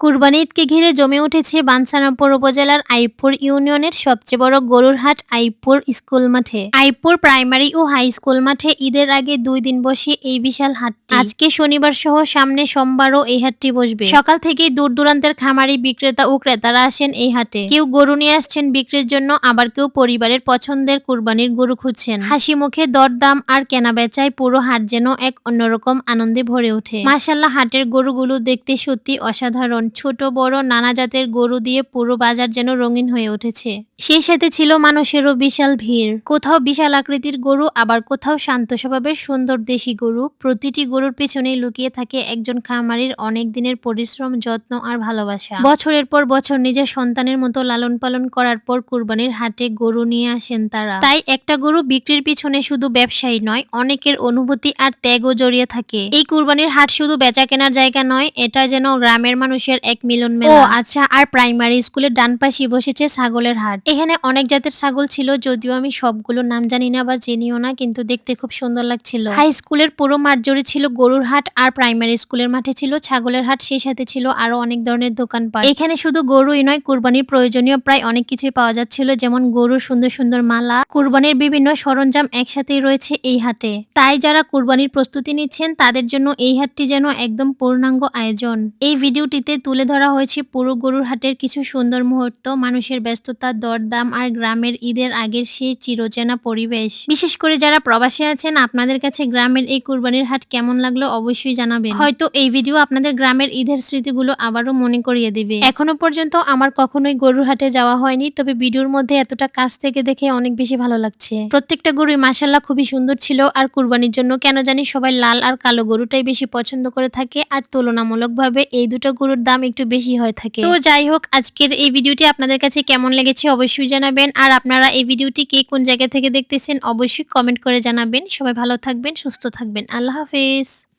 কুরবানি ঈদকে ঘিরে জমে উঠেছে বাঞ্ছারামপুর উপজেলার আইবপুর ইউনিয়নের সবচেয়ে বড় গরুর হাট আইবপুর স্কুল মাঠে। আইবপুর প্রাইমারি ও হাই স্কুল মাঠে ঈদের আগে 2 দিন বসে এই বিশাল হাটটি। আজকে শনিবার সহ সামনে সোমবারও এই হাটটি বসবে। সকাল থেকেই দূর দূরান্তের খামারি বিক্রেতা ও ক্রেতারা আসেন এই হাটে। কেউ গরু নিয়ে আসছেন বিক্রির জন্য, আবার কেউ পরিবারের পছন্দের কুরবানির গরু খুঁজছেন। হাসি মুখে দরদাম আর কেনা বেচায় পুরো হাট যেন এক অন্যরকম আনন্দে ভরে ওঠে। মাশাআল্লাহ, হাটের গরুগুলো দেখতে সত্যি অসাধারণ। ছোট বড় নানা জাতের গরু দিয়ে পুরো বাজার যেন রঙিন হয়ে উঠেছে। সেই সাথে ছিল মানুষেরও বিশাল ভিড়। কোথাও বিশাল আকৃতির গরু, আবার কোথাও শান্ত স্বভাবের সুন্দর দেশি গরু। প্রতিটি গরুর পেছনেই লুকিয়ে থাকে একজন খামারির অনেক দিনের পরিশ্রম, যত্ন আর ভালোবাসা। বছরের পর বছর নিজের সন্তানের মতো লালন পালন করার পর কুরবানির হাটে গরু নিয়ে আসেন তারা। তাই একটা গরু বিক্রির পিছনে শুধু ব্যবসায়ী নয়, অনেকের অনুভূতি আর ত্যাগও জড়িয়ে থাকে। এই কুরবানির হাট শুধু বেচা কেনার জায়গা নয়, এটা যেন গ্রামের মানুষের এক মিলন মেলা। ও আচ্ছা, আর প্রাইমারি স্কুলের ডান পাশে বসেছে ছাগলের হাট। এখানে অনেক জাতের ছাগল ছিল, যদিও আমি সবগুলোর নাম জানি না বা চিনিও না, কিন্তু দেখতে খুব সুন্দর লাগছিল। হাই স্কুলের পুরো মাঠ জুড়ে ছিল গরুর হাট, আর প্রাইমারি স্কুলের মাঠে ছিল ছাগলের হাট। সেই সাথে ছিল আরো অনেক ধরনের দোকানপাট। এখানে শুধু গরুই নয়, কুরবানির প্রয়োজনীয় প্রায় অনেক কিছুই পাওয়া যাচ্ছিল, যেমন গরুর সুন্দর সুন্দর মালা। কুরবানির বিভিন্ন সরঞ্জাম একসাথেই রয়েছে এই হাটে। তাই যারা কুরবানির প্রস্তুতি নিচ্ছেন তাদের জন্য এই হাটটি যেন একদম পূর্ণাঙ্গ আয়োজন। এই ভিডিওটিতে তুলে ধরা হয়েছে পুরো গরুর হাটের কিছু সুন্দর মুহূর্ত, মানুষের ব্যস্ততা, দরদাম আর গ্রামের ঈদের আগের সেই চিরচেনা পরিবেশ। বিশেষ করে যারা প্রবাসী আছেন, আপনাদের কাছে গ্রামের এই কুরবানির হাট কেমন লাগলো অবশ্যই জানাবেন। হয়তো এই ভিডিও আপনাদের গ্রামের ঈদের স্মৃতিগুলো আবারও মনে করিয়ে দিবে। এখনো পর্যন্ত আমার কখনোই গরুর হাটে যাওয়া হয়নি, তবে ভিডিওর মধ্যে এতটা কাছ থেকে দেখে অনেক বেশি ভালো লাগছে। প্রত্যেকটা গরুই মাশাআল্লাহ খুবই সুন্দর ছিল। আর কুরবানির জন্য কেন জানি সবাই লাল আর কালো গরুটাই বেশি পছন্দ করে থাকে, আর তুলনামূলকভাবে এই দুটো গরুর দাম একটু বেশি হয়ে থাকে। তো যাই হোক, আজকের এই ভিডিওটি আপনাদের কাছে কেমন লেগেছে অবশ্যই জানাবেন। আর আপনারা এই ভিডিওটি কে কোন জায়গা থেকে দেখতেছেন অবশ্যই কমেন্ট করে জানাবেন। সবাই ভালো থাকবেন, সুস্থ থাকবেন। আল্লাহ হাফেজ।